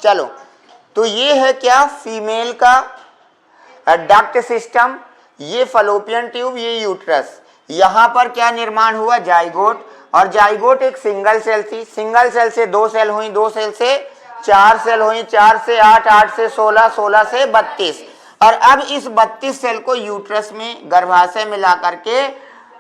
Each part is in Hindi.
चलो, तो ये है क्या, फीमेल का डक्ट सिस्टम, ये फलोपियन ट्यूब, ये यूट्रस। यहां पर क्या निर्माण हुआ, जाइगोट, और जाइगोट एक सिंगल सेल थी, सिंगल सेल से 2 सेल हुई, 2 सेल से 4 सेल हुई, 4 से 8, 8 से 16, 16 से 32, और अब इस 32 सेल को यूट्रस में गर्भाशय में ला करके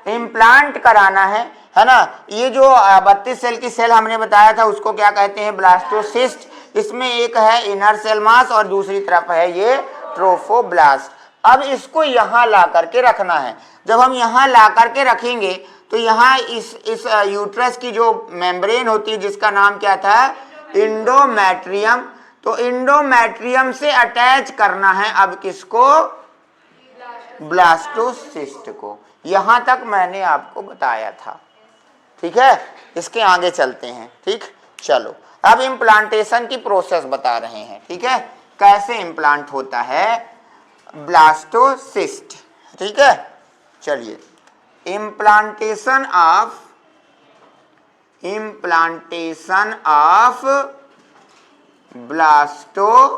इम्प्लांट कराना है ना। ये जो 32 सेल की सेल हमने बताया था उसको क्या कहते हैं, ब्लास्टोसिस्ट। इसमें एक है इनर सेल मास और दूसरी तरफ है ये ट्रोफोब्लास्ट। अब इसको यहाँ ला करके रखना है। जब हम यहाँ ला करके रखेंगे तो यहाँ इस यूट्रस की जो मेम्ब्रेन होती है जिसका नाम क्या था, इंडोमेट्रियम, तो इंडोमेट्रियम से अटैच करना है अब किसको, ब्लास्टोसिस्ट को। यहां तक मैंने आपको बताया था, ठीक है। इसके आगे चलते हैं, ठीक। चलो, अब इम्प्लांटेशन की प्रोसेस बता रहे हैं, ठीक है, कैसे इम्प्लांट होता है ब्लास्टोसिस्ट, ठीक है। चलिए, इम्प्लांटेशन ऑफ ब्लास्टोसिस्ट।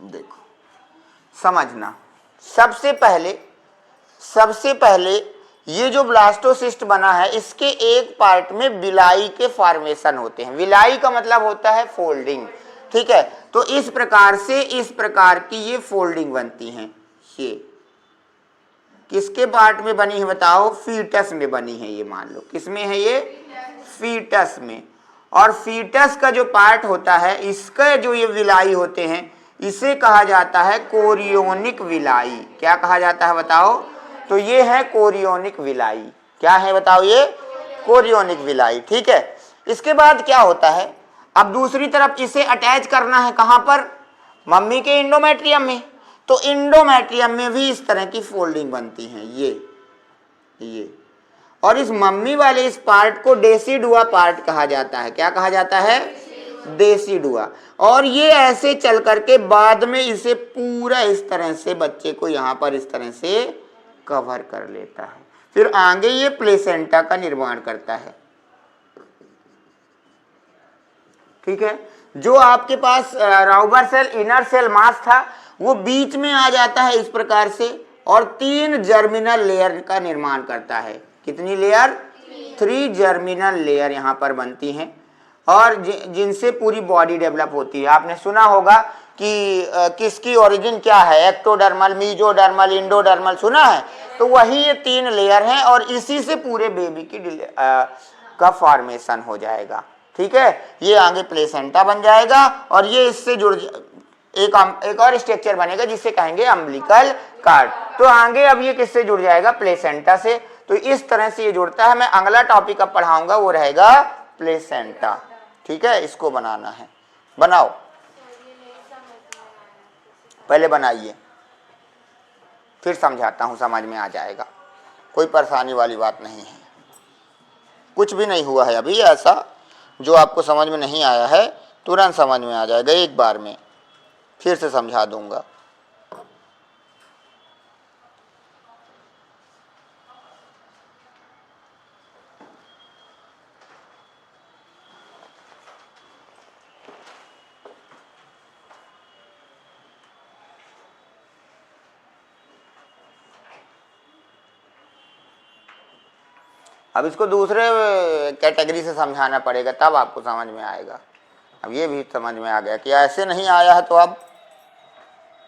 देखो, समझना, सबसे पहले ये जो ब्लास्टोसिस्ट बना है इसके एक पार्ट में विलाई के फॉर्मेशन होते हैं। विलाई का मतलब होता है फोल्डिंग, ठीक है। तो इस प्रकार की ये फोल्डिंग बनती हैं। ये किसके पार्ट में बनी है बताओ, फीटस में बनी है ये, मान लो किसमें है ये, फीटस में। और फीटस का जो पार्ट होता है इसका जो ये विलाई होते हैं इसे कहा जाता है कोरियोनिक विलाई। क्या कहा जाता है बताओ, तो ये है कोरियोनिक विलाई। क्या है बताओ, ये कोरियोनिक विलाई, ठीक है। इसके बाद क्या होता है, अब दूसरी तरफ इसे अटैच करना है कहां पर, मम्मी के इंडोमेट्रियम में। तो इंडोमेट्रियम में भी इस तरह की फोल्डिंग बनती है, ये। और इस मम्मी वाले इस पार्ट को डेसिडुआ पार्ट कहा जाता है। क्या कहा जाता है, डेसिडुआ। और ये ऐसे चल करके बाद में इसे पूरा इस तरह से बच्चे को यहाँ पर इस तरह से कवर कर लेता है। फिर आगे ये प्लेसेंटा का निर्माण करता है, ठीक है। जो आपके पास राउबर सेल इनर सेल मास था वो बीच में आ जाता है इस प्रकार से, और 3 जर्मिनल लेयर का निर्माण करता है। कितनी लेयर, 3 जर्मिनल लेयर यहाँ पर बनती हैं, और जिनसे पूरी बॉडी डेवलप होती है। आपने सुना होगा कि किसकी ओरिजिन क्या है, एक्टोडर्मल, मीजोडर्मल, इंडोडर्मल, सुना है। तो वही ये 3 लेयर हैं और इसी से पूरे बेबी की का फॉर्मेशन हो जाएगा, ठीक है। ये आगे प्लेसेंटा बन जाएगा और ये इससे जुड़ एक और स्ट्रक्चर बनेगा जिसे कहेंगे अम्बिलिकल कार्ड। तो आगे अब ये किससे जुड़ जाएगा, प्लेसेंटा से। तो इस तरह से ये जुड़ता है। मैं अगला टॉपिक अब पढ़ाऊंगा वो रहेगा प्लेसेंटा, ठीक है। इसको बनाना है, बनाओ, पहले बनाइए फिर समझाता हूं, समझ में आ जाएगा, कोई परेशानी वाली बात नहीं है। कुछ भी नहीं हुआ है अभी ऐसा जो आपको समझ में नहीं आया है, तुरंत समझ में आ जाएगा एक बार में, फिर से समझा दूंगा। अब इसको दूसरे कैटेगरी से समझाना पड़ेगा तब आपको समझ में आएगा। अब ये भी समझ में आ गया कि ऐसे नहीं आया है तो अब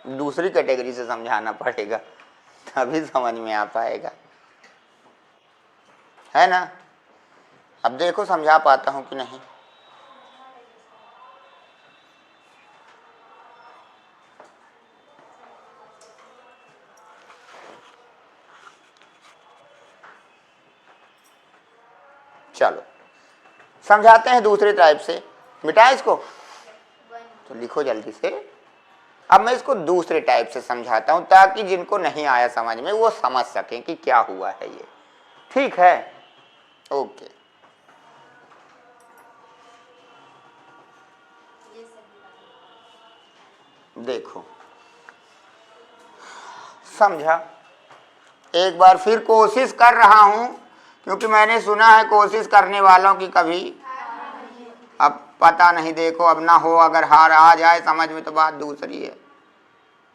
दूसरी कैटेगरी से समझाना पड़ेगा तभी समझ में आ पाएगा, है ना। अब देखो समझा पाता हूं कि नहीं। चलो समझाते हैं दूसरे टाइप से। मिटा इसको तो लिखो जल्दी से। अब मैं इसको दूसरे टाइप से समझाता हूं ताकि जिनको नहीं आया समझ में वो समझ सकें कि क्या हुआ है ये, ठीक है। ओके, देखो समझा। एक बार फिर कोशिश कर रहा हूं क्योंकि मैंने सुना है कोशिश करने वालों की कभी अब पता नहीं, देखो अब ना हो, अगर हार आ जाए समझ में तो बात दूसरी है।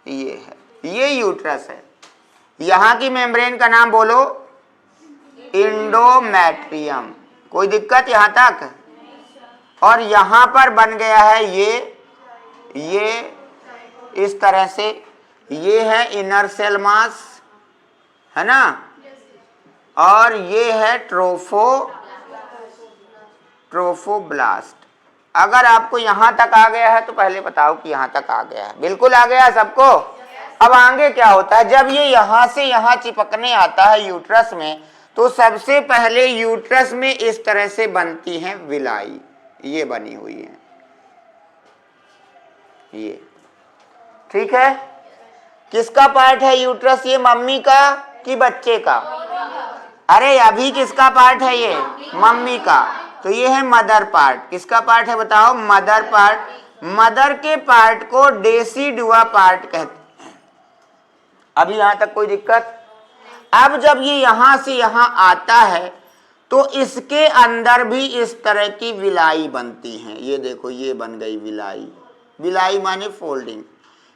ये है, ये यूट्रस है। यहाँ की मेम्ब्रेन का नाम बोलो, इंडोमेट्रियम। कोई दिक्कत यहाँ तक? और यहाँ पर बन गया है ये इस तरह से, ये है इनर सेल मास, है ना, और ये है ट्रोफोब्लास्ट। अगर आपको यहां तक आ गया है तो पहले बताओ कि यहां तक आ गया है। बिल्कुल आ गया है सबको? अब आगे क्या होता है, जब ये यहां से यहां चिपकने आता है यूट्रस में, तो सबसे पहले यूट्रस में इस तरह से बनती है विलाई, ये बनी हुई है, ये ठीक है। किसका पार्ट है यूट्रस, ये मम्मी का कि बच्चे का? अरे अभी किसका पार्ट है ये? मम्मी का। तो ये है मदर पार्ट। किसका पार्ट है बताओ? Mother part. मदर के पार्ट को डेसिडुआ पार्ट कहते हैं। अभी यहां तक कोई दिक्कत? अब जब ये यहां से यहां आता है तो इसके अंदर भी इस तरह की विलाई बनती हैं। ये देखो, ये बन गई विलाई। विलाई माने फोल्डिंग।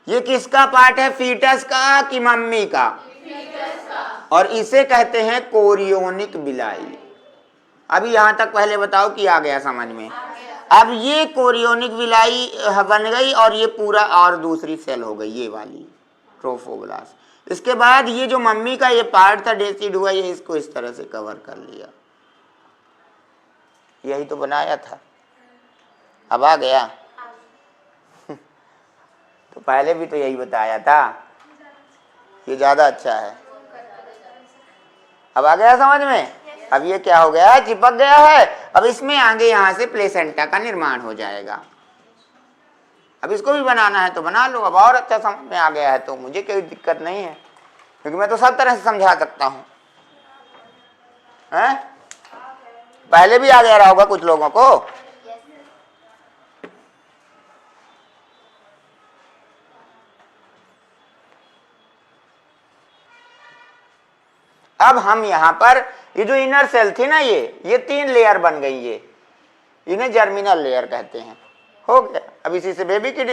ये किसका पार्ट है, फीटस का कि मम्मी का? फीटस का। और इसे कहते हैं कोरियोनिक विलाई। अभी यहां तक पहले बताओ कि आ गया समझ में? अब ये कोरियोनिक विलाई बन गई और ये पूरा और दूसरी सेल हो गई, ये वाली ट्रोफोब्लास्ट। इसके बाद ये जो मम्मी का ये पार्ट था डेसिडुआ, ये इसको इस तरह से कवर कर लिया। यही तो बनाया था। अब आ गया? तो पहले भी तो यही बताया था, ये ज्यादा अच्छा है। अब आ गया समझ में? अब ये क्या हो गया, चिपक गया है। अब इसमें आगे यहां से प्लेसेंटा का निर्माण हो जाएगा। अब इसको भी बनाना है तो बना लो। अब और अच्छा समझ में आ गया है तो मुझे कोई दिक्कत नहीं है, क्योंकि मैं तो सब तरह से समझा सकता हूं। पहले भी आ गया रहा होगा कुछ लोगों को। अब हम यहां पर ये जो इनर सेल थी ना, ये 3 लेयर बन गई। ये इन्हें जर्मिनल लेयर कहते हैं। हो गया। अब इसी से बेबी की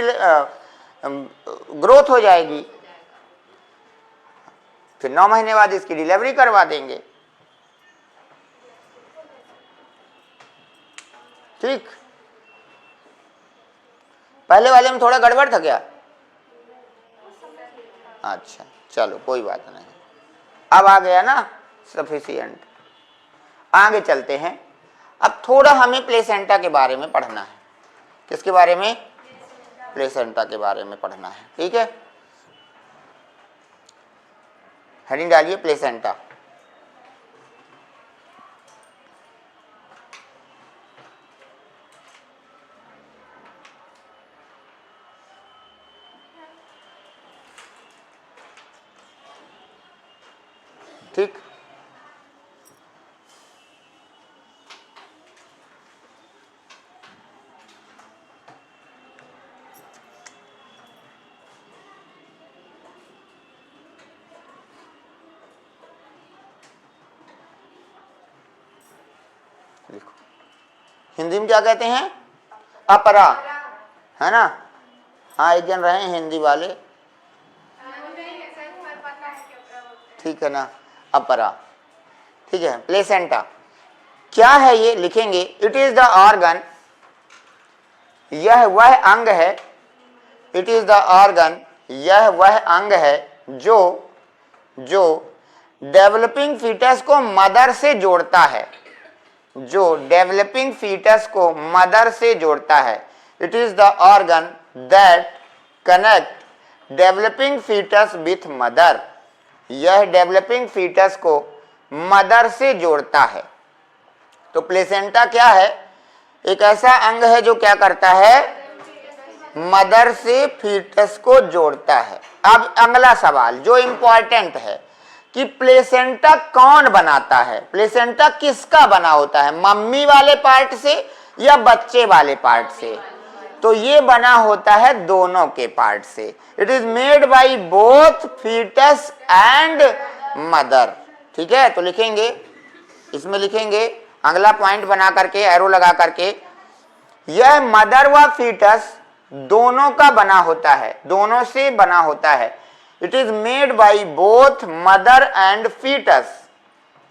ग्रोथ हो जाएगी, फिर 9 महीने बाद इसकी डिलीवरी करवा देंगे। ठीक, पहले वाले में थोड़ा गड़बड़ था क्या? अच्छा चलो कोई बात नहीं। अब आ गया ना सफिशिएंट। आगे चलते हैं। अब थोड़ा हमें प्लेसेंटा के बारे में पढ़ना है। किसके बारे में? प्लेसेंटा के बारे में पढ़ना है। ठीक है, हेडिंग डालिए प्लेसेंटा। ठीक, देखो हिंदी में क्या कहते हैं? अपरा, है ना? हाँ, एक जन रहे हैं हिंदी वाले, ठीक है ना? अपरा, ठीक है। प्लेसेंटा क्या है ये लिखेंगे। इट इज द ऑर्गन, यह वह अंग है। इट इज द ऑर्गन, यह वह अंग है जो डेवलपिंग फीटस को मदर से जोड़ता है, जो डेवलपिंग फीटस को मदर से जोड़ता है। It is the organ that connect developing foetus with mother, यह डेवलपिंग फीटस को मदर से जोड़ता है। तो प्लेसेंटा क्या है? एक ऐसा अंग है जो क्या करता है? मदर से फीटस को जोड़ता है। अब अगला सवाल जो इंपॉर्टेंट है कि प्लेसेंटा कौन बनाता है? प्लेसेंटा किसका बना होता है, मम्मी वाले पार्ट से या बच्चे वाले पार्ट से? तो ये बना होता है दोनों के पार्ट से। It is made by both foetus and mother. ठीक है, तो लिखेंगे, इसमें लिखेंगे अगला पॉइंट बना करके, एरो लगा करके, यह मदर व फीटस दोनों का बना होता है, दोनों से बना होता है। It is made by both mother and foetus.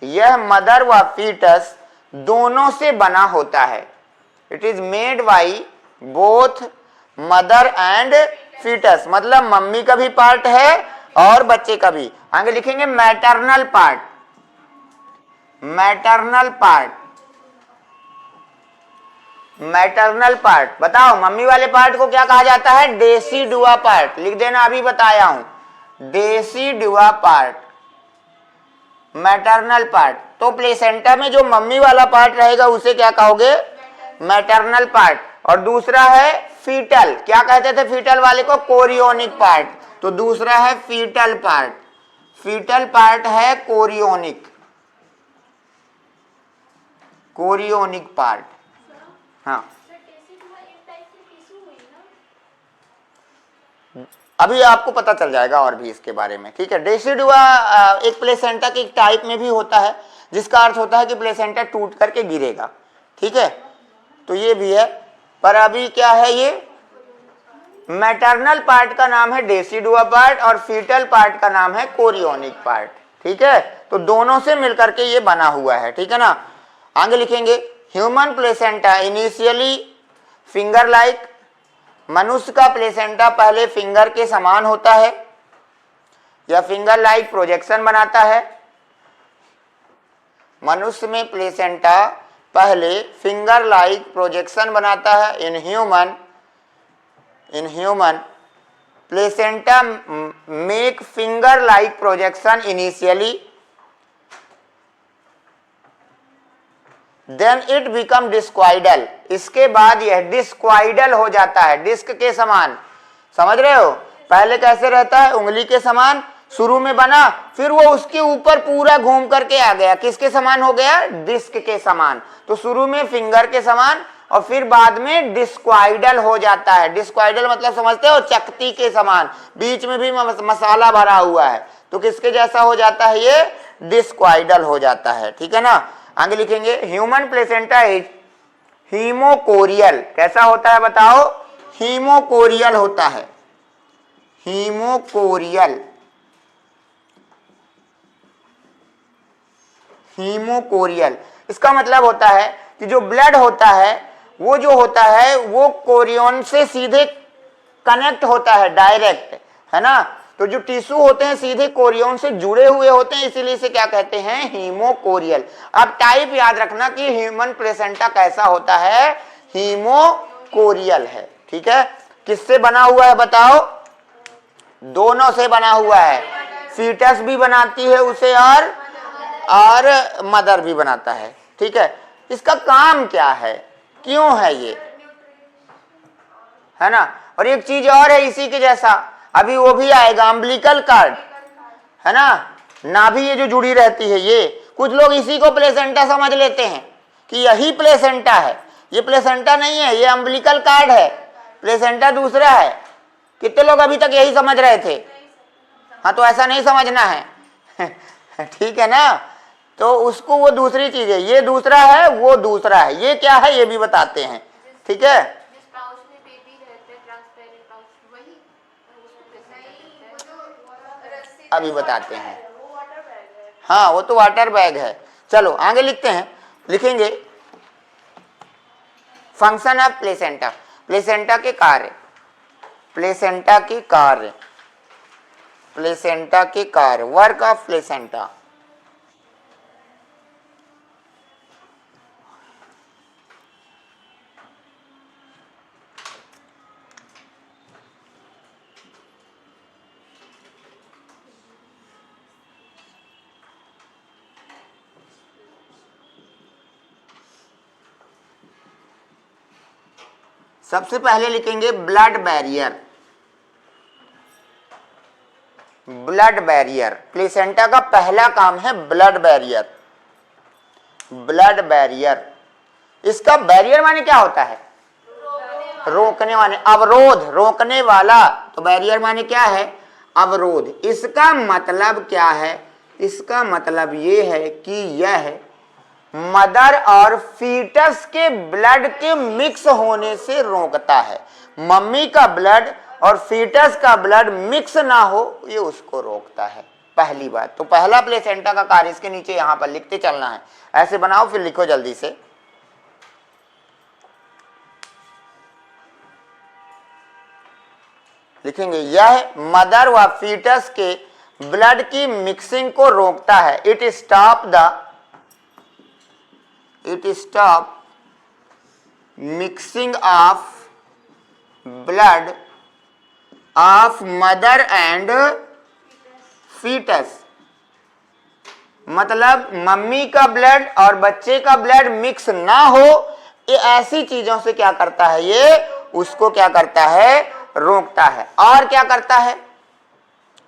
यह मदर व फीटस दोनों से बना होता है। It is made by both mother and foetus, मतलब मम्मी का भी पार्ट है और बच्चे का भी। आगे लिखेंगे maternal part. Maternal part, maternal part बताओ, मम्मी वाले पार्ट को क्या कहा जाता है? Decidua part. लिख देना, अभी बताया हूं, डेसिडुआ पार्ट, मैटरनल पार्ट। तो प्लेसेंटा में जो मम्मी वाला पार्ट रहेगा उसे क्या कहोगे? Maternal part. और दूसरा है फीटल, क्या कहते थे फीटल वाले को? Chorionic part. तो दूसरा है फीटल पार्ट, फीटल पार्ट है कोरियोनिक, कोरियोनिक पार्ट। हाँ, अभी आपको पता चल जाएगा और भी इसके बारे में, ठीक है। डेसिडुआ एक प्लेसेंटा के एक टाइप में भी होता है, जिसका अर्थ होता है कि प्लेसेंटा टूट करके गिरेगा, ठीक है। तो ये भी है, पर अभी क्या है, ये मैटरनल पार्ट का नाम है डेसिडुआ पार्ट और फीटल पार्ट का नाम है कोरियोनिक पार्ट, ठीक है। तो दोनों से मिलकर के ये बना हुआ है, ठीक है ना। आगे लिखेंगे human placenta initially finger like. मनुष्य का प्लेसेंटा पहले फिंगर के समान होता है या फिंगर लाइक प्रोजेक्शन बनाता है। मनुष्य में प्लेसेंटा पहले फिंगर लाइक प्रोजेक्शन बनाता है। In human placenta make finger like projection initially, then it become discoidal. इसके बाद यह डिस्क्वाइडल हो जाता है, डिस्क के समान, समझ रहे हो। पहले कैसे रहता है? उंगली के समान शुरू में बना, फिर वो उसके ऊपर पूरा घूम करके आ गया, किसके समान हो गया? डिस्क के समान। तो शुरू में फिंगर के समान और फिर बाद में डिस्क्वाइडल हो जाता है। डिस्क्वाइडल मतलब समझते हो? चकती के समान, बीच में भी मसाला भरा हुआ है, तो किसके जैसा हो जाता है? ये डिस्क्वाइडल हो जाता है, ठीक है ना। आगे लिखेंगे ह्यूमन प्लेसेंटा इज हीमोकोरियल। कैसा होता है बताओ? हीमोकोरियल होता है, हीमोकोरियल, हीमोकोरियल। इसका मतलब होता है कि जो ब्लड होता है वो जो होता है वो कोरियन से सीधे कनेक्ट होता है, डायरेक्ट, है ना। तो जो टिश्यू होते हैं सीधे कोरियन से जुड़े हुए होते हैं, इसीलिए इसे क्या कहते हैं? हीमोकोरियल। अब टाइप याद रखना कि ह्यूमन प्लेसेंटा कैसा होता है? हीमोकोरियल है, ठीक है। किससे बना हुआ है बताओ? दोनों से बना हुआ है। फीटस भी बनाती है उसे और मदर भी बनाता है, ठीक है। इसका काम क्या है, क्यों है ये, है ना। और एक चीज और है इसी के जैसा, अभी वो भी आएगा, अम्बिलिकल कार्ड, है ना। नाभि ये जो जुड़ी रहती है, ये कुछ लोग इसी को प्लेसेंटा समझ लेते हैं कि यही प्लेसेंटा है। ये प्लेसेंटा नहीं है, ये अम्बिलिकल कार्ड है, प्लेसेंटा दूसरा है। कितने लोग अभी तक यही समझ रहे थे? हाँ, तो ऐसा नहीं समझना है ठीक है ना। तो उसको वो दूसरी चीज है, ये दूसरा है, वो दूसरा है। ये क्या है ये भी बताते हैं, ठीक है। अभी बताते हैं, हाँ वो तो वाटर बैग है। चलो आगे लिखते हैं, लिखेंगे फंक्शन ऑफ प्लेसेंटा। प्लेसेंटा के कार्य, प्लेसेंटा के कार्य, प्लेसेंटा के कार्य, वर्क ऑफ प्लेसेंटा। सबसे पहले लिखेंगे blood barrier. Blood barrier, placenta का पहला काम है ब्लड बैरियर। ब्लड बैरियर, इसका बैरियर माने क्या होता है? रोकने वाले, अवरोध, रोकने वाला। तो बैरियर माने क्या है? अवरोध। इसका मतलब क्या है? इसका मतलब ये है कि यह मदर और फीटस के ब्लड के मिक्स होने से रोकता है। मम्मी का ब्लड और फीटस का ब्लड मिक्स ना हो, ये उसको रोकता है। पहली बात तो पहला प्लेसेंटा का कार्य इसके नीचे यहां पर लिखते चलना है, ऐसे बनाओ फिर लिखो जल्दी से। लिखेंगे यह मदर व फीटस के ब्लड की मिक्सिंग को रोकता है। It stop mixing of blood of mother and foetus. मतलब मम्मी का ब्लड और बच्चे का ब्लड मिक्स ना हो, ये ऐसी चीजों से क्या करता है, ये उसको क्या करता है, रोकता है। और क्या करता है,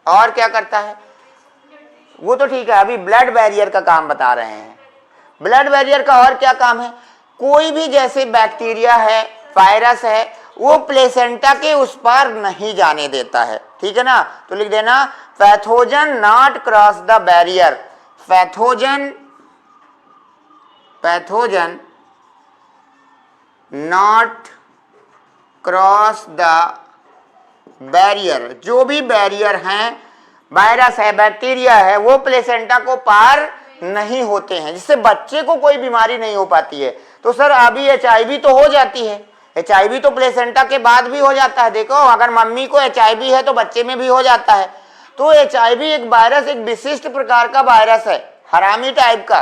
और क्या करता है, वो तो ठीक है, अभी ब्लड बैरियर का काम बता रहे हैं। ब्लड बैरियर का और क्या काम है, कोई भी जैसे बैक्टीरिया है, वायरस है, वो प्लेसेंटा के उस पार नहीं जाने देता है, ठीक है ना। तो लिख देना pathogen not cross the barrier. Pathogen not cross the barrier. जो भी बैरियर हैं, वायरस है, बैक्टीरिया है, वो प्लेसेंटा को पार नहीं होते हैं, जिससे बच्चे को कोई बीमारी नहीं हो पाती है। तो सर अभी HIV तो हो जाती है, HIV तो प्लेसेंटा के बाद भी हो जाता है। देखो अगर मम्मी को HIV है तो बच्चे में भी हो जाता है। तो HIV एक वायरस, एक विशिष्ट प्रकार का वायरस है, हरामी टाइप का,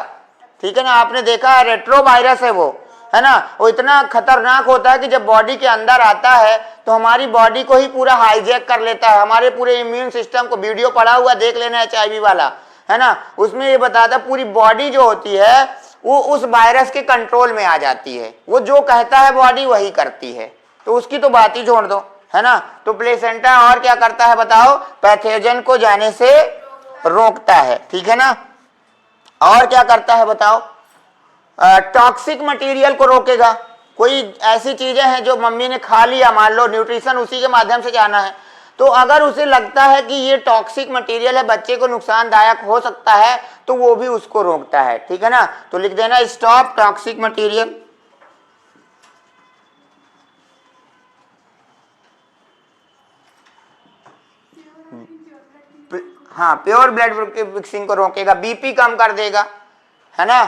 ठीक है ना। आपने देखा है रेट्रो वायरस है वो, है ना। वो इतना खतरनाक होता है कि जब बॉडी के अंदर आता है तो हमारी बॉडी को ही पूरा हाईजैक कर लेता है, हमारे पूरे इम्यून सिस्टम को। वीडियो पड़ा हुआ देख लेना HIV वाला, है ना। उसमें ये बताता है पूरी बॉडी जो होती है वो उस वायरस के कंट्रोल में आ जाती है, वो जो कहता है बॉडी वही करती है। तो उसकी तो बात ही छोड़ दो, है ना। तो प्लेसेंटा और क्या करता है बताओ, पैथोजन को जाने से रोकता है, ठीक है ना। और क्या करता है बताओ, टॉक्सिक मटेरियल को रोकेगा। कोई ऐसी चीजें हैं जो मम्मी ने खा लिया, मान लो न्यूट्रिशन उसी के माध्यम से जाना है, तो अगर उसे लगता है कि ये टॉक्सिक मटेरियल है, बच्चे को नुकसानदायक हो सकता है, तो वो भी उसको रोकता है, ठीक है ना। तो लिख देना स्टॉप टॉक्सिक मटेरियल। हाँ, प्योर ब्लड मिक्सिंग को रोकेगा, BP कम कर देगा, है ना।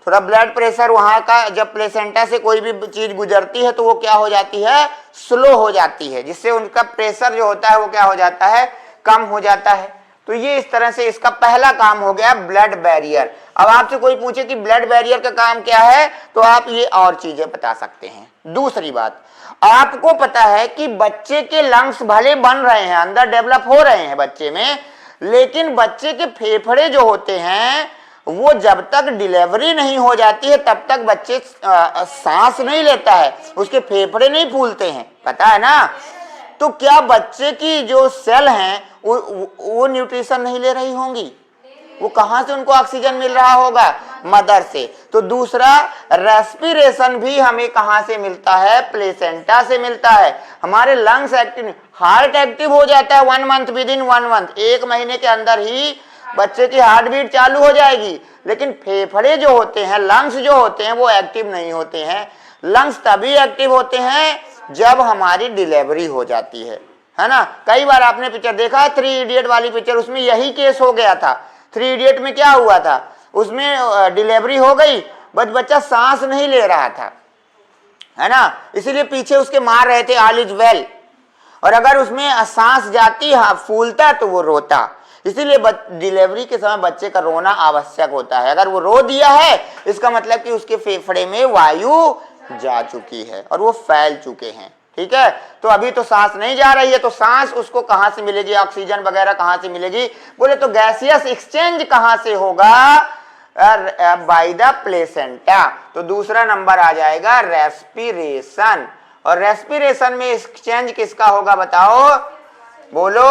थोड़ा ब्लड प्रेशर वहां का, जब प्लेसेंटा से कोई भी चीज गुजरती है तो वो क्या हो जाती है, स्लो हो जाती है, जिससे उनका प्रेशर जो होता है वो क्या हो जाता है, कम हो जाता है। तो ये इस तरह से इसका पहला काम हो गया ब्लड बैरियर। अब आपसे कोई पूछे कि ब्लड बैरियर का काम क्या है, तो आप ये और चीजें बता सकते हैं। दूसरी बात, आपको पता है कि बच्चे के लंग्स भले बन रहे हैं, अंदर डेवलप हो रहे हैं बच्चे में, लेकिन बच्चे के फेफड़े जो होते हैं वो जब तक डिलीवरी नहीं हो जाती है तब तक बच्चे सांस नहीं लेता है, उसके फेफड़े नहीं फूलते हैं, पता है ना। तो क्या बच्चे की जो सेल हैं वो न्यूट्रिशन नहीं ले रही होंगी, वो कहां से उनको ऑक्सीजन मिल रहा होगा, मदर से। तो दूसरा, रेस्पिरेशन भी हमें कहां से मिलता है, प्लेसेंटा से मिलता है। हमारे लंग्स एक्टिव, हार्ट एक्टिव हो जाता है 1 मंथ, विद इन 1 मंथ, 1 महीने के अंदर ही बच्चे की हार्ट बीट चालू हो जाएगी। लेकिन फेफड़े जो होते हैं, लंग्स जो होते हैं, वो एक्टिव नहीं होते हैं। लंग्स तभी एक्टिव होते हैं जब हमारी डिलीवरी हो जाती है ना। कई बार आपने पिक्चर देखा है 3 इडियट वाली पिक्चर, उसमें यही केस हो गया था। 3 इडियट में क्या हुआ था, उसमें डिलीवरी हो गई, बट बच्चा सांस नहीं ले रहा था, है ना। इसीलिए पीछे उसके मार रहे थे ऑल इज वेल, और अगर उसमें सांस जाती, फूलता, तो वो रोता। इसीलिए डिलीवरी के समय बच्चे का रोना आवश्यक होता है। अगर वो रो दिया है, इसका मतलब कि उसके फेफड़े में वायु जा चुकी है और वो फैल चुके हैं, ठीक है। तो अभी तो सांस नहीं जा रही है, तो सांस उसको कहां से मिलेगी, ऑक्सीजन वगैरह कहां से मिलेगी, बोले तो गैसियस एक्सचेंज कहां से होगा, बाय द प्लेसेंटा। तो दूसरा नंबर आ जाएगा रेस्पिरेशन। और रेस्पिरेशन में एक्सचेंज किसका होगा बताओ, बोलो,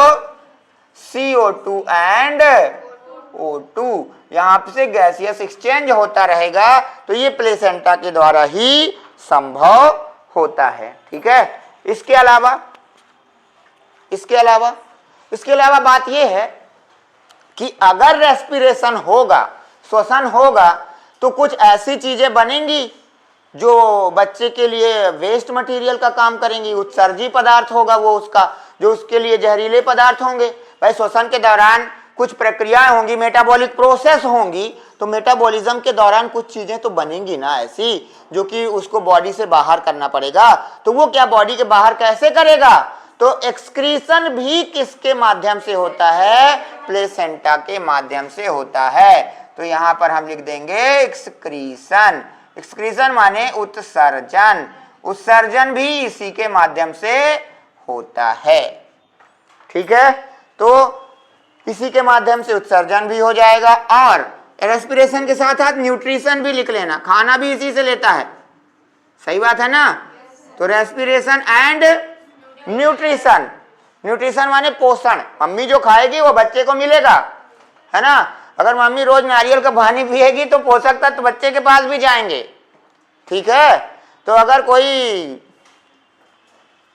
CO2 एंड O2, यहां से गैसियस एक्सचेंज होता रहेगा। तो ये प्लेसेंटा के द्वारा ही संभव होता है, ठीक है। इसके अलावा बात यह है कि अगर रेस्पिरेशन होगा, श्वसन होगा, तो कुछ ऐसी चीजें बनेंगी जो बच्चे के लिए वेस्ट मटेरियल का काम करेंगी, उत्सर्जी पदार्थ होगा वो उसका, जो उसके लिए जहरीले पदार्थ होंगे। भाई श्वसन के दौरान कुछ प्रक्रियाएं होंगी, मेटाबॉलिक प्रोसेस होंगी, तो मेटाबॉलिज्म के दौरान कुछ चीजें तो बनेंगी ना ऐसी जो कि उसको बॉडी से बाहर करना पड़ेगा। तो वो क्या बॉडी के बाहर कैसे करेगा? तो एक्सक्रीशन भी किसके माध्यम से होता है? प्लेसेंटा के माध्यम से होता है। तो यहां पर हम लिख देंगे एक्सक्रीशन। एक्सक्रीशन माने उत्सर्जन, उत्सर्जन भी इसी के माध्यम से होता है। ठीक है, तो इसी के माध्यम से उत्सर्जन भी हो जाएगा और रेस्पिरेशन के साथ साथ न्यूट्रिशन भी लिख लेना, खाना भी इसी से लेता है। सही बात है ना? तो रेस्पिरेशन एंड न्यूट्रिशन, न्यूट्रिशन माने पोषण। मम्मी जो खाएगी वो बच्चे को मिलेगा, है ना? अगर मम्मी रोज नारियल का पानी पिएगी तो पोषक तत्व बच्चे के पास भी जाएंगे। ठीक है, तो अगर कोई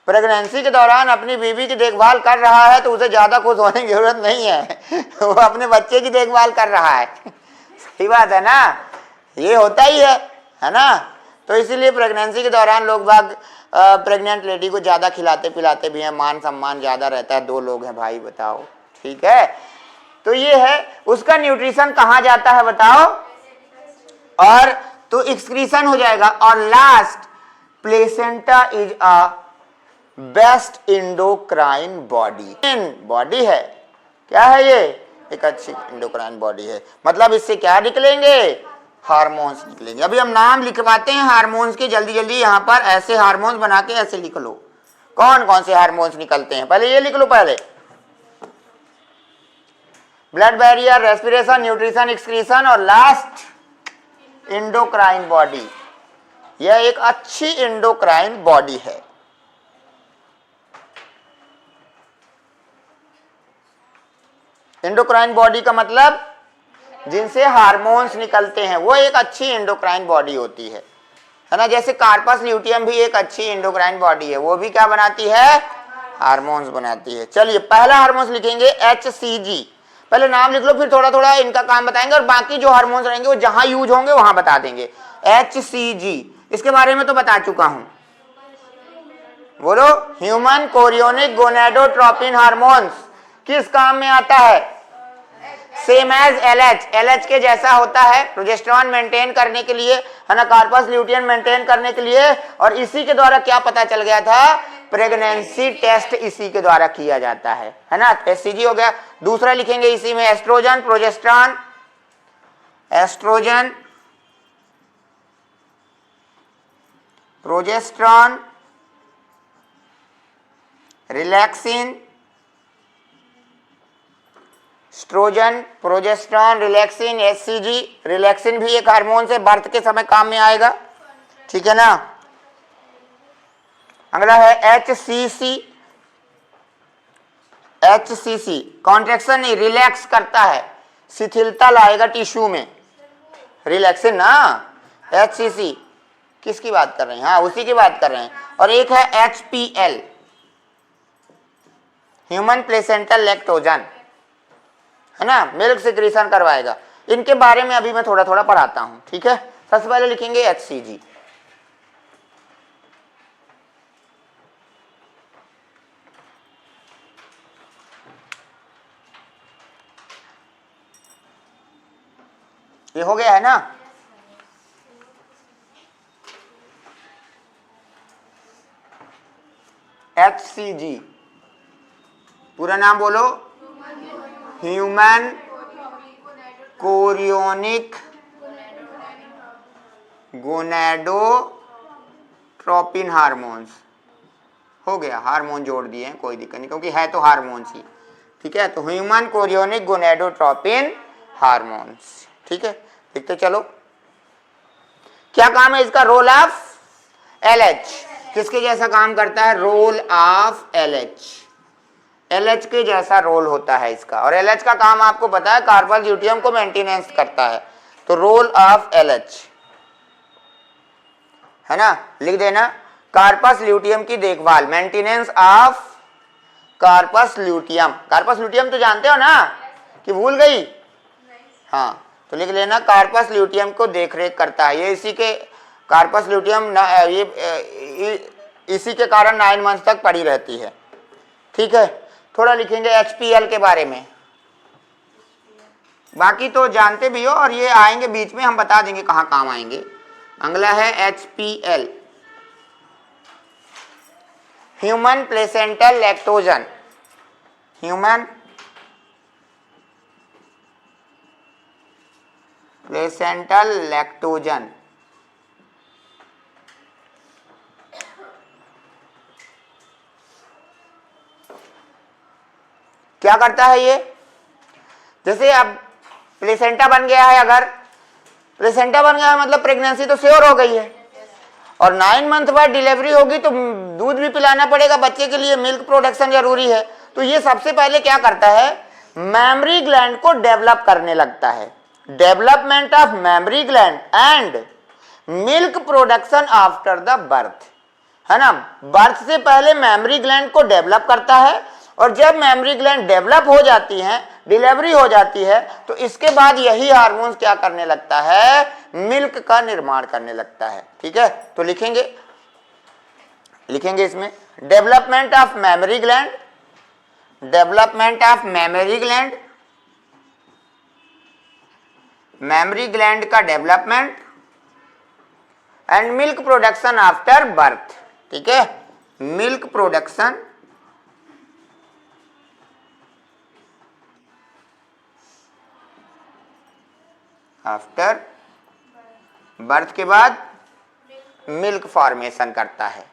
प्रेगनेंसी के दौरान अपनी बीवी की देखभाल कर रहा है तो उसे ज्यादा खुश होने की जरूरत नहीं है वो अपने बच्चे की देखभाल कर रहा है सही बात है ना? ये होता ही है ना? तो इसीलिए प्रेगनेंसी के दौरान लोग बाग प्रेग्नेंट लेडी को ज्यादा खिलाते पिलाते भी हैं, मान सम्मान ज्यादा रहता है। 2 लोग हैं भाई, बताओ। ठीक है, तो ये है उसका न्यूट्रिशन कहाँ जाता है बताओ? और तो एक्सक्रीशन हो जाएगा। और last, placenta is a best endocrine body. Body है, क्या है ये? एक अच्छी इंडोक्राइन बॉडी है। मतलब इससे क्या निकलेंगे? हार्मोन्स निकलेंगे। अभी हम नाम लिखवाते हैं हार्मोन्स के, जल्दी जल्दी यहाँ पर ऐसे हार्मोन्स बना के ऐसे लिख लो। कौन कौन से हार्मोन्स निकलते हैं पहले ये लिख लो। पहले blood barrier, respiration, nutrition, excretion और लास्ट इंडोक्राइन बॉडी। यह एक अच्छी इंडोक्राइन बॉडी है। इंडोक्राइन बॉडी का मतलब जिनसे हार्मोन्स निकलते हैं, वो एक अच्छी इंडोक्राइन बॉडी होती है ना? जैसे कार्पस ल्यूटियम भी एक अच्छी इंडोक्राइन बॉडी है, वो भी क्या बनाती है? हार्मोन्स बनाती है। चलिए पहला हार्मोन्स लिखेंगे HCG। पहले नाम लिख लो, फिर थोड़ा थोड़ा इनका काम बताएंगे और बाकी जो हार्मोन्स रहेंगे वो जहां यूज होंगे वहां बता देंगे। HCG इसके बारे में तो बता चुका हूं, बोलो। ह्यूमन कोरियोनिक गोनेडोट्रोपिन हार्मोन्स किस काम में आता है? सेम एज LH, LH के जैसा होता है, प्रोजेस्टेरॉन मेंटेन करने के लिए, है ना? कार्पस ल्यूटियम मेंटेन करने के लिए। और इसी के द्वारा क्या पता चल गया था? प्रेगनेंसी टेस्ट इसी के द्वारा किया जाता है ना? HCG हो गया। दूसरा लिखेंगे इसी में oestrogen, progesterone, oestrogen, progesterone, relaxin, oestrogen, progesterone, relaxin, HCG। Relaxin भी एक हार्मोन से बर्थ के समय काम में आएगा। ठीक है ना? अगला है HCC। HCC कॉन्ट्रैक्शन नहीं, रिलैक्स करता है, शिथिलता लाएगा टिश्यू में। रिलैक्सिन ना, HCC किसकी बात कर रहे हैं? हाँ उसी की बात कर रहे हैं। और एक है HPL, ह्यूमन प्लेसेंटल लैक्टोजन, है ना? मिल्क सिक्रीशन करवाएगा। इनके बारे में अभी मैं थोड़ा थोड़ा पढ़ाता हूं। ठीक है, सबसे पहले लिखेंगे HCG। ये हो गया है ना? HCG पूरा नाम बोलो। Human chorionic gonadotropin hormones. हो गया, हार्मोन जोड़ दिए हैं, कोई दिक्कत नहीं, क्योंकि है तो हार्मोन्स ही। ठीक है, तो ह्यूमन कोरियोनिक गोनेडोट्रोपिन हार्मोन्स। ठीक है, देखते चलो क्या काम है इसका। रोल ऑफ LH किसके जैसा काम करता है? रोल ऑफ LH के जैसा रोल होता है इसका। और LH का काम आपको पता है, कार्पस ल्यूटियम को मेंटेनेंस करता है। तो रोल ऑफ LH है ना, लिख देना। कार्पस ल्यूटियम की देखभाल, maintenance of corpus luteum. Corpus luteum तो जानते हो ना, कि भूल गई? हाँ, तो लिख लेना कार्पस ल्यूटियम को देखरेख करता है। ये इसी के कार्पस ल्यूटियम इसी के कारण 9 मंथ तक पड़ी रहती है। ठीक है, थोड़ा लिखेंगे HPL के बारे में, बाकी तो जानते भी हो और ये आएंगे बीच में, हम बता देंगे कहाँ काम आएंगे। अगला है HPL, human placental lactogen. Human placental lactogen क्या करता है ये? जैसे अब प्लेसेंटा बन गया है, अगर प्लेसेंटा बन गया है मतलब प्रेगनेंसी तो श्योर हो गई है, और 9 मंथ बाद डिलीवरी होगी तो दूध भी पिलाना पड़ेगा बच्चे के लिए, मिल्क प्रोडक्शन जरूरी है। तो ये सबसे पहले क्या करता है, मेमरी ग्लैंड को डेवलप करने लगता है। Development of mammary gland and milk production after the birth, है ना। बर्थ से पहले मेमरी ग्लैंड को डेवलप करता है, और जब मेमरी ग्लैंड डेवलप हो जाती है, डिलीवरी हो जाती है, तो इसके बाद यही हार्मोन्स क्या करने लगता है, मिल्क का निर्माण करने लगता है। ठीक है, तो लिखेंगे इसमें development of mammary gland, development of mammary gland, mammary gland का development and milk production after birth. ठीक है, मिल्क प्रोडक्शन आफ्टर बर्थ के बाद मिल्क फॉर्मेशन करता है।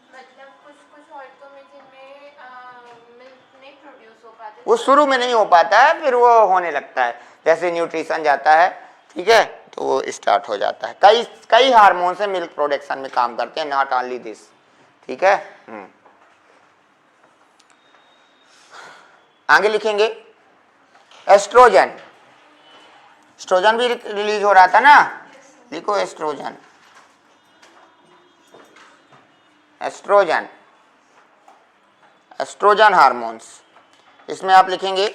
मतलब कुछ औरतों में जिनमें मिल्क नहीं प्रोड्यूस हो पाते, वो शुरू में नहीं हो पाता है, फिर वो होने लगता है, जैसे न्यूट्रिशन जाता है, ठीक है, तो वो स्टार्ट हो जाता है। कई हार्मोन से मिल्क प्रोडक्शन में काम करते हैं, नॉट ओनली दिस। ठीक है, आगे लिखेंगे एस्ट्रोजन। एस्ट्रोजन भी रिलीज हो रहा था ना, लिखो एस्ट्रोजन। एस्ट्रोजन, एस्ट्रोजन हार्मोन्स, इसमें आप लिखेंगे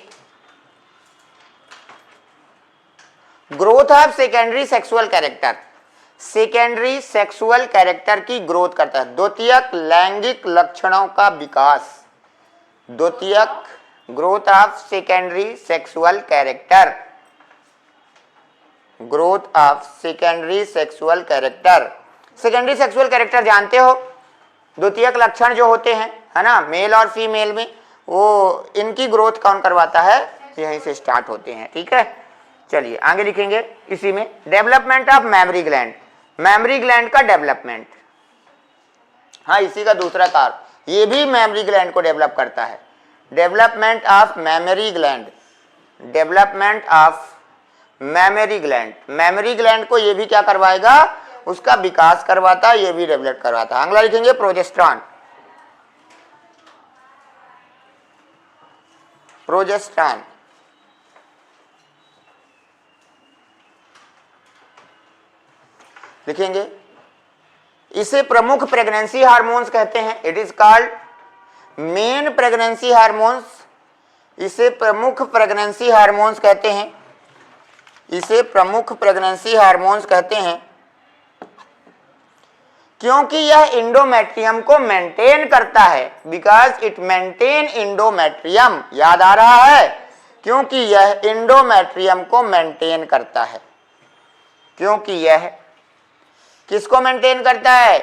growth of secondary sexual character. Secondary sexual character की ग्रोथ करता है, द्वितीयक लैंगिक लक्षणों का विकास। द्वितीयक growth of secondary sexual character, growth of secondary sexual character. Secondary sexual character जानते हो, द्वितीयक लक्षण जो होते हैं, है ना, मेल और फीमेल में, वो इनकी ग्रोथ कौन करवाता है, यहीं से स्टार्ट होते हैं। ठीक है, चलिए आगे लिखेंगे इसी में development of mammary gland, mammary gland का डेवलपमेंट। हाँ, इसी का दूसरा कार्य, ये भी मेमरी ग्लैंड को डेवलप करता है। Development of mammary gland, development of mammary gland, mammary gland को ये भी क्या करवाएगा, उसका विकास करवाता है, ये भी डेवलप करवाता है। अगला लिखेंगे प्रोजेस्टेरॉन। प्रोजेस्टेरॉन लिखेंगे, इसे प्रमुख प्रेगनेंसी हार्मोन्स कहते हैं। It is called main pregnancy hormones, इसे प्रमुख प्रेगनेंसी हार्मोन्स कहते हैं, इसे प्रमुख प्रेगनेंसी हार्मोन्स कहते हैं, क्योंकि यह इंडोमेट्रियम को मेंटेन करता है। बिकॉज इट मेंटेन इंडोमेट्रियम, याद आ रहा है, क्योंकि यह इंडोमेट्रियम को मेंटेन करता है। क्योंकि यह किसको मेंटेन करता है,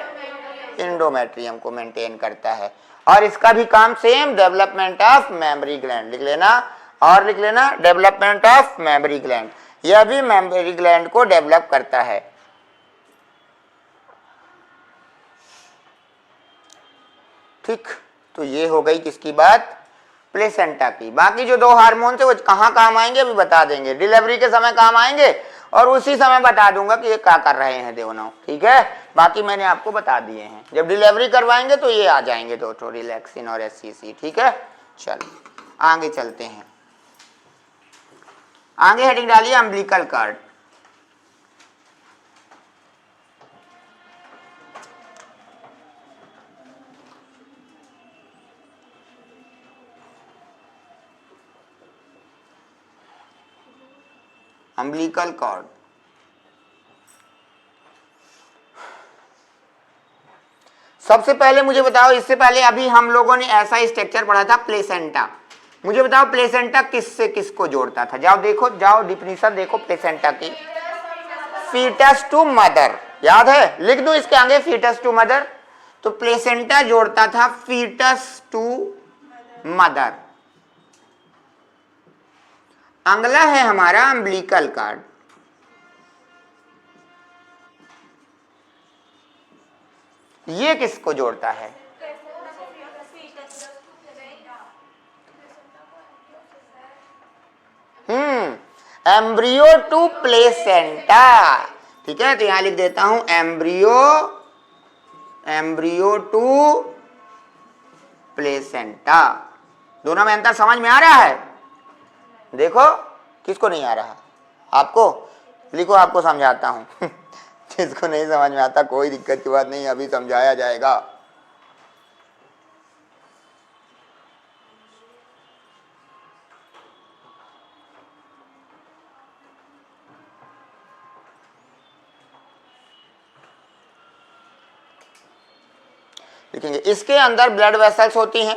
इंडोमेट्रियम को मेंटेन करता है। और इसका भी काम same, development of mammary gland लिख लेना, और लिख लेना डेवलपमेंट ऑफ मेमरी ग्लैंड, यह भी मेमरी ग्लैंड को डेवलप करता है। ठीक, तो ये हो गई किसकी बात, प्लेसेंटा की। बाकी जो 2 हार्मोन थे वो कहाँ काम आएंगे अभी बता देंगे, डिलीवरी के समय काम आएंगे, और उसी समय बता दूंगा कि ये क्या कर रहे हैं दोनों। ठीक है, बाकी मैंने आपको बता दिए हैं, जब डिलीवरी करवाएंगे तो ये आ जाएंगे तो रिलैक्सिन और SCC। ठीक है, चलो आगे चलते हैं। आगे हेडिंग डालिए अम्बिलिकल कार्ड। Umbilical cord. सबसे पहले मुझे बताओ, इससे पहले अभी हम लोगों ने ऐसा स्ट्रक्चर पढ़ा था प्लेसेंटा। मुझे बताओ प्लेसेंटा किससे किसको जोड़ता था? जाओ देखो, जाओ डिफिनीशन देखो प्लेसेंटा की। फीटस टू मदर, याद है? लिख दूं इसके आगे फीटस टू मदर। तो प्लेसेंटा जोड़ता था फीटस टू मदर। अगला है हमारा अम्बिलिकल कॉर्ड। ये किसको जोड़ता है? Embryo to placenta. ठीक है, तो यहां लिख देता हूं एम्ब्रियो टू प्लेसेंटा। दोनों में अंतर समझ में आ रहा है? देखो, किसको नहीं आ रहा? आपको? लिखो, आपको समझाता हूं। जिसको नहीं समझ में आता कोई दिक्कत की बात नहीं, अभी समझाया जाएगा। लिखेंगे इसके अंदर ब्लड वेसल्स होती हैं।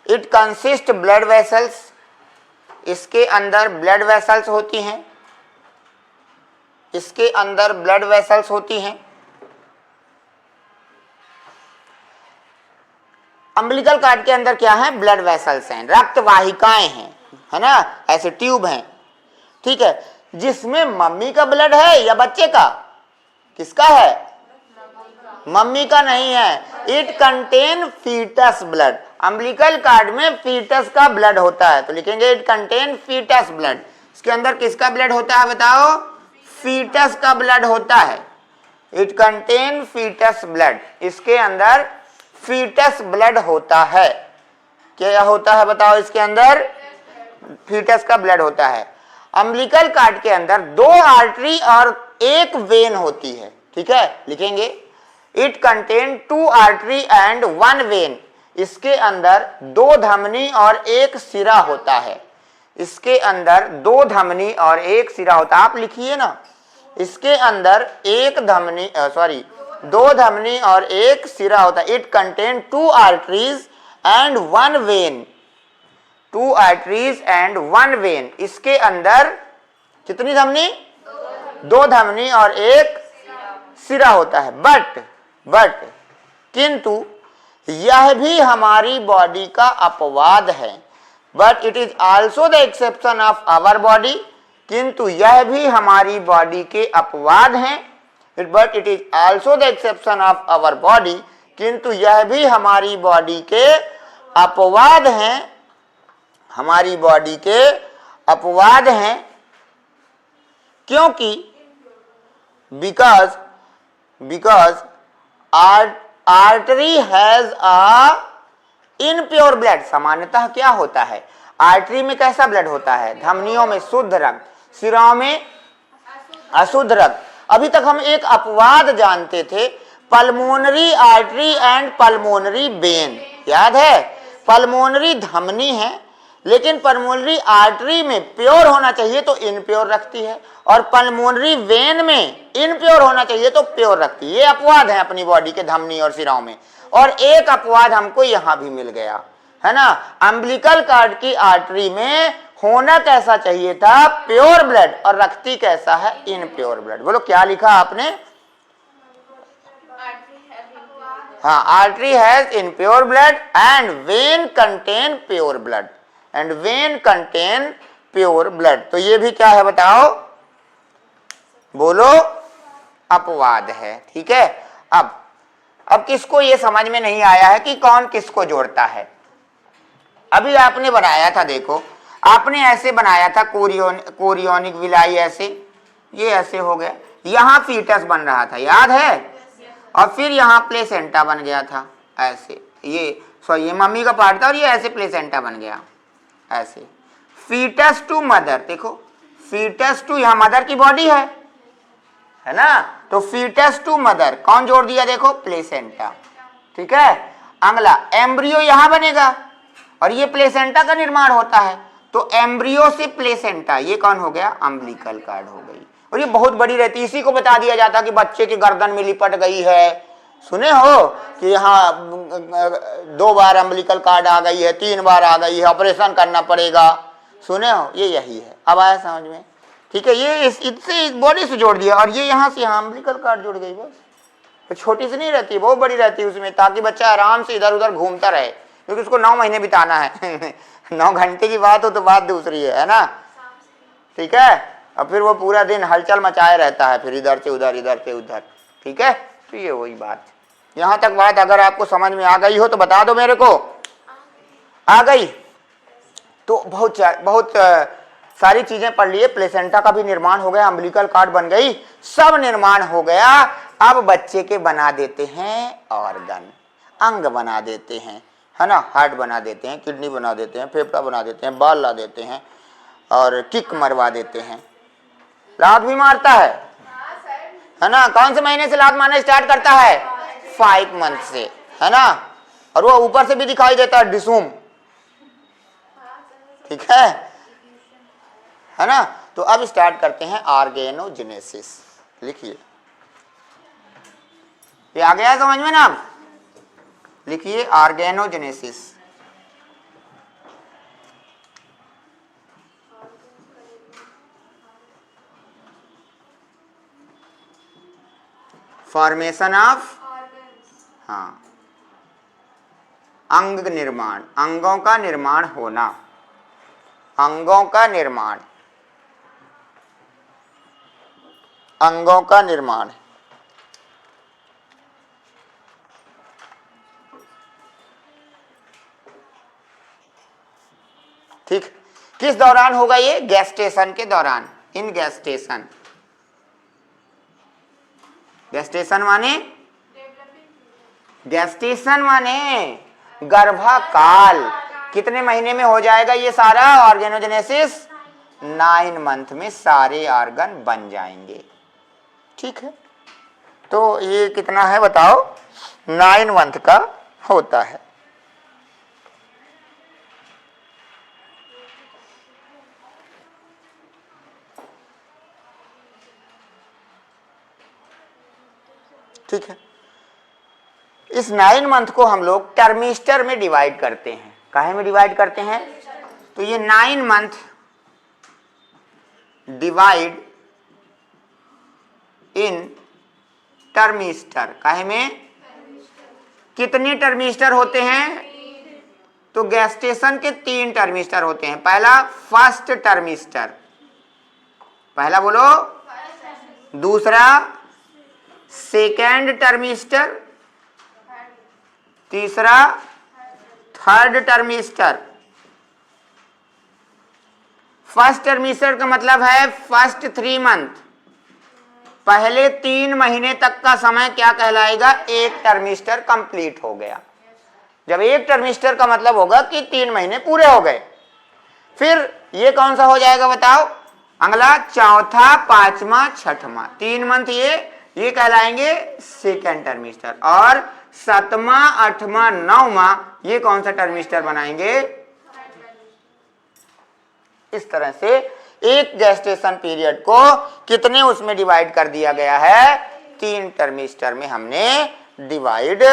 It consist blood vessels. इसके अंदर ब्लड वेसल्स होती हैं। इसके अंदर ब्लड वेसल्स होती हैं। अम्बिलिकल कॉर्ड के अंदर क्या है? ब्लड वेसल्स हैं, रक्त वाहिकाएं हैं, है ना? ऐसे ट्यूब हैं। ठीक है, जिसमें मम्मी का ब्लड है या बच्चे का? किसका है? मम्मी का नहीं है। It contain foetus blood. Umbilical cord में फीटस का ब्लड होता है, तो लिखेंगे इट कंटेन फीटस ब्लड। इसके अंदर किसका ब्लड होता है बताओ? फीटस का ब्लड होता है। It contain foetus blood. इसके अंदर फीटस ब्लड होता है। क्या होता है बताओ? इसके अंदर फीटस का ब्लड होता है। अम्बिलिकल कॉर्ड के अंदर 2 आर्टरी और 1 वेन होती है। ठीक है, लिखेंगे it contain 2 artery and 1 when. इसके अंदर 2 धमनी और 1 सिरा होता है। इसके अंदर 2 धमनी और 1 सिरा होता है। आप लिखिए ना, इसके अंदर 2 धमनी और 1 सिरा होता है। It contain 2 arteries and 1 when. 2 arteries and 1 when. इसके अंदर कितनी धमनी? 2 धमनी और 1 सिरा होता है। बट किंतु यह भी हमारी बॉडी का अपवाद है। But it is also the exception of our body. किंतु यह भी हमारी बॉडी के अपवाद हैं। But it is also the exception of our body. किंतु यह भी हमारी बॉडी के अपवाद हैं। हमारी बॉडी के अपवाद हैं। क्योंकि because artery has a impure blood. सामान्यतः क्या होता है? आर्टरी में कैसा ब्लड होता है? धमनियों में शुद्ध रक्त, सिराओं में अशुद्ध रक्त। अभी तक हम एक अपवाद जानते थे, pulmonary artery and pulmonary vein. याद है? पल्मोनरी धमनी है, लेकिन पल्मोनरी आर्टरी में प्योर होना चाहिए तो इनप्योर रखती है, और पल्मोनरी वेन में इनप्योर होना चाहिए तो प्योर रखती है। ये अपवाद है अपनी बॉडी के धमनी और सिराओं में। और एक अपवाद हमको यहां भी मिल गया, है ना? अम्बिलिकल कॉर्ड की आर्टरी में होना कैसा चाहिए था? प्योर ब्लड, और रखती कैसा है? Impure blood. बोलो क्या लिखा आपने? हाँ, artery has impure blood and vein contain pure blood. And vein contain pure blood. तो ये भी क्या है बताओ? बोलो, अपवाद है। ठीक है, अब किसको ये समझ में नहीं आया है कि कौन किसको जोड़ता है? अभी आपने बनाया था, देखो आपने ऐसे बनाया था कोरियोनिक विलाई, ऐसे ये ऐसे हो गया। यहां फीटस बन रहा था, याद है? और फिर यहाँ प्लेसेंटा बन गया था ऐसे। ये मम्मी का पार्ट था और ये ऐसे प्लेसेंटा बन गया ऐसे। फीटस टू मदर, देखो फीटस टू, यहाँ मदर की बॉडी है ना? तो फीटस टू मदर कौन जोड़ दिया? देखो प्लेसेंटा। ठीक है, अगला एम्ब्रियो यहां बनेगा और ये प्लेसेंटा का निर्माण होता है, तो एम्ब्रियो से प्लेसेंटा, ये कौन हो गया, अम्बिलिकल कार्ड हो गई। और ये बहुत बड़ी रहती है, इसी को बता दिया जाता कि बच्चे की गर्दन में लिपट गई है। सुने हो कि यहाँ 2 बार अम्बिलिकल कार्ड आ गई है, 3 बार आ गई है, ऑपरेशन करना पड़ेगा। सुने हो, ये यही है। अब आया समझ में? ठीक है, ये इससे बॉडी से जोड़ दिया और ये यहाँ से यहाँ अम्बिलिकल कार्ड जुड़ गई बस। तो छोटी सी नहीं रहती, बहुत बड़ी रहती है उसमें, ताकि बच्चा आराम से इधर उधर घूमता रहे, क्योंकि उसको 9 महीने बिताना है 9 घंटे की बात हो तो बात दूसरी है ना। ठीक है, और फिर वो पूरा दिन हलचल मचाए रहता है, फिर इधर से उधर इधर से उधर। ठीक है, तो ये वही बात। यहाँ तक बात अगर आपको समझ में आ गई हो तो बता दो मेरे को। आ गई? तो बहुत सारी चीजें पढ़ लिए। प्लेसेंटा का भी निर्माण हो गया, अम्बिलिकल कार्ड बन गई, सब निर्माण हो गया। अब बच्चे के बना देते हैं ऑर्गन, अंग बना देते हैं, है ना। हार्ट बना देते हैं, किडनी बना देते हैं, फेफड़ा बना देते हैं, बाल ला देते हैं और किक मरवा देते हैं। लात भी मारता है ना। कौन से महीने से लात मारना स्टार्ट करता है? 5 मंथ से, है ना। और वो ऊपर से भी दिखाई देता है, डिसूम। ठीक है ना। तो अब स्टार्ट करते हैं ऑर्गेनोजेनेसिस। लिखिए, ये आ गया समझ में ना। लिखिए ऑर्गेनोजेनेसिस। फॉर्मेशन ऑफ, हाँ, अंग निर्माण, अंगों का निर्माण होना, अंगों का निर्माण, अंगों का निर्माण। ठीक, किस दौरान होगा ये? गैस्टेशन के दौरान, इन गैस्टेशन। गैस्टेशन माने, गैस्टेशन माने गर्भकाल। कितने महीने में हो जाएगा ये सारा ऑर्गेनोजेनेसिस? 9 मंथ में सारे ऑर्गन बन जाएंगे। ठीक है, तो ये कितना है बताओ? 9 मंथ का होता है। ठीक है, इस 9 मंथ को हम लोग टर्मिस्टर में डिवाइड करते हैं। काहे में डिवाइड करते हैं? तो ये 9 मंथ डिवाइड इन टर्मिस्टर। काहे में? कितने टर्मिस्टर होते हैं? तो गैस्टेशन के 3 टर्मिस्टर होते हैं। पहला फर्स्ट टर्मिस्टर, पहला बोलो। दूसरा सेकेंड टर्मिस्टर, तीसरा थर्ड टर्मिस्टर। फर्स्ट टर्मिस्टर का मतलब है फर्स्ट 3 मंथ, पहले 3 महीने तक का समय क्या कहलाएगा? एक टर्मिस्टर कंप्लीट हो गया। जब एक टर्मिस्टर का मतलब होगा कि 3 महीने पूरे हो गए। फिर ये कौन सा हो जाएगा बताओ? अगला चौथा, 5वां, 6वां, 3 मंथ ये कहलाएंगे सेकेंड टर्मिस्टर। और 7वां, 8वां, 9वां ये कौन सा टर्मिस्टर बनाएंगे? इस तरह से एक गैस्टेशन पीरियड को कितने उसमें डिवाइड कर दिया गया है? 3 टर्मिस्टर में हमने डिवाइड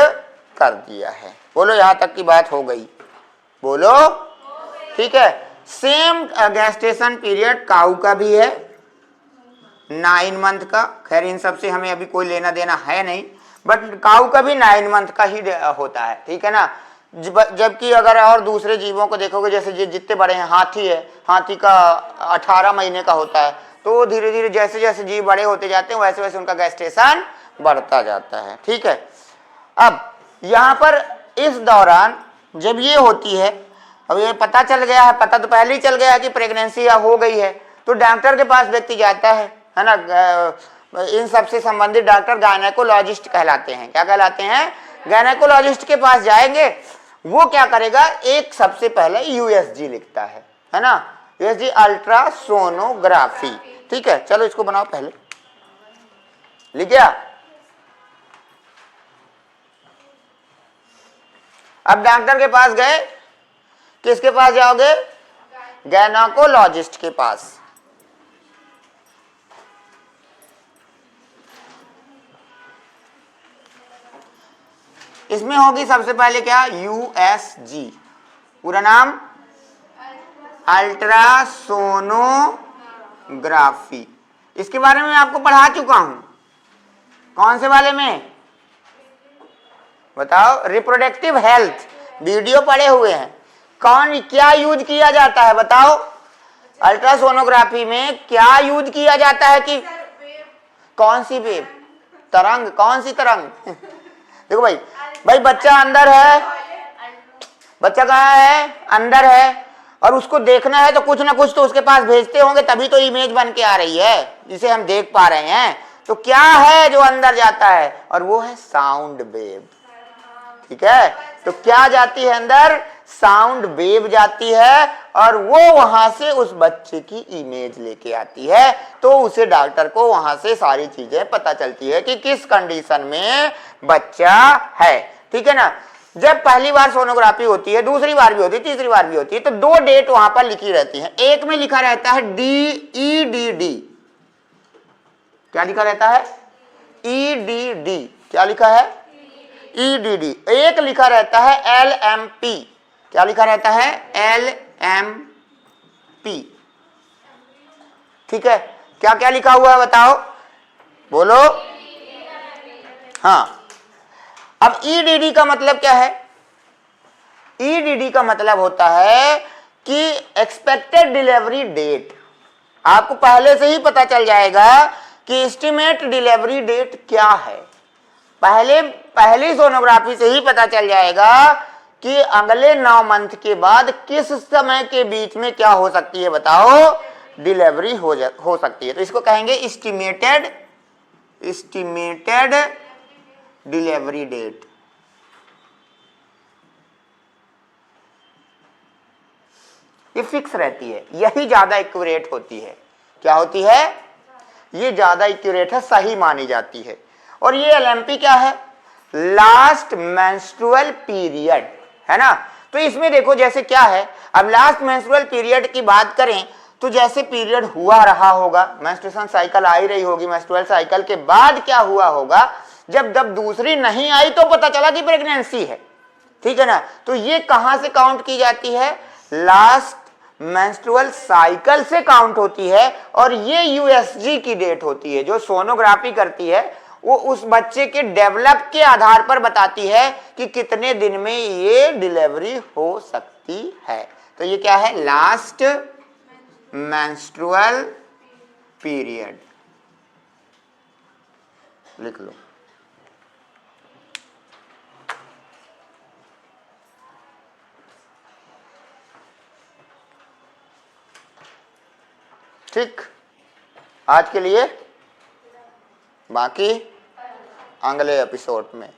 कर दिया है। बोलो, यहां तक की बात हो गई? बोलो, ठीक है। सेम गैस्टेशन पीरियड काऊ का भी है, 9 मंथ का। खैर इन सब से हमें अभी कोई लेना देना है नहीं, बट काऊ का भी 9 मंथ का ही होता है। ठीक है ना। जबकि अगर और दूसरे जीवों को देखोगे, जैसे जितने बड़े हैं, हाथी है, हाथी का 18 महीने का होता है। तो धीरे धीरे जैसे जैसे जीव बड़े होते जाते हैं वैसे वैसे उनका गैस्टेशन बढ़ता जाता है। ठीक है। अब यहाँ पर इस दौरान जब ये होती है, अब ये पता चल गया है, पता तो पहले ही चल गया है कि प्रेगनेंसी हो गई है, तो डॉक्टर के पास व्यक्ति जाता है ना। इन सब से संबंधित डॉक्टर गायनेकोलॉजिस्ट कहलाते हैं। क्या कहलाते हैं? गायनेकोलॉजिस्ट के पास जाएंगे। वो क्या करेगा? एक सबसे पहले यूएसजी लिखता है ना। USG ultrasonography. ठीक है, चलो इसको बनाओ पहले। लिख गया? अब डॉक्टर के पास गए, किसके पास जाओगे? गायनेकोलॉजिस्ट के पास। इसमें होगी सबसे पहले क्या, USG, पूरा नाम अल्ट्रासोनोग्राफी। इसके बारे में आपको पढ़ा चुका हूं, कौन से वाले में बताओ, रिप्रोडक्टिव हेल्थ, वीडियो पढ़े हुए हैं। कौन क्या यूज किया जाता है बताओ, अल्ट्रासोनोग्राफी में क्या यूज किया जाता है कि कौन सी वेव, तरंग, कौन सी तरंग देखो भाई, बच्चा अंदर है, बच्चा कहाँ है, अंदर है, और उसको देखना है तो कुछ ना कुछ तो उसके पास भेजते होंगे, तभी तो इमेज बन के आ रही है जिसे हम देख पा रहे हैं। तो क्या है जो अंदर जाता है, और वो है साउंड वेव। ठीक है, तो क्या जाती है अंदर, साउंड वेव जाती है, और वो वहां से उस बच्चे की इमेज लेके आती है। तो उसे डॉक्टर को वहां से सारी चीजें पता चलती है कि किस कंडीशन में बच्चा है। ठीक है ना, जब पहली बार सोनोग्राफी होती है, दूसरी बार भी होती है, तीसरी बार भी होती है, तो 2 डेट वहां पर लिखी रहती है। एक में लिखा रहता है DEDD, क्या लिखा रहता है, EDD, क्या लिखा है, EDD। एक लिखा रहता है LMP, क्या लिखा रहता है, LMP। ठीक है, क्या क्या लिखा हुआ है बताओ, बोलो। हाँ, अब EDD का मतलब क्या है, EDD का मतलब होता है कि एक्सपेक्टेड डिलीवरी डेट। आपको पहले से ही पता चल जाएगा कि एस्टिमेट डिलीवरी डेट क्या है, पहली सोनोग्राफी से ही पता चल जाएगा कि अगले 9 मंथ के बाद किस समय के बीच में क्या हो सकती है बताओ, डिलीवरी हो सकती है। तो इसको कहेंगे एस्टिमेटेड डिलीवरी डेट। ये फिक्स रहती है, यही ज्यादा एक्यूरेट होती है। क्या होती है, ये ज्यादा एक्यूरेट है, सही मानी जाती है। और ये LMP क्या है, लास्ट मेंस्ट्रुअल पीरियड, है ना। तो इसमें देखो जैसे क्या है, अब लास्ट मेंस्ट्रुअल पीरियड की बात करें तो जैसे पीरियड हुआ रहा होगा, मेंस्ट्रुएशन साइकिल आ ही रही होगी, मेंस्ट्रुअल साइकिल के बाद क्या हुआ होगा, जब दूसरी नहीं आई तो पता चला कि प्रेगनेंसी है। ठीक है ना, तो ये कहां से काउंट की जाती है, लास्ट मेंस्ट्रुअल साइकिल से काउंट होती है। और ये USG की डेट होती है, जो सोनोग्राफी करती है वो उस बच्चे के डेवलप के आधार पर बताती है कि कितने दिन में ये डिलीवरी हो सकती है। तो ये क्या है, लास्ट मेंस्ट्रुअल पीरियड, लिख लो। ठीक, आज के लिए, बाकी अगले एपिसोड में।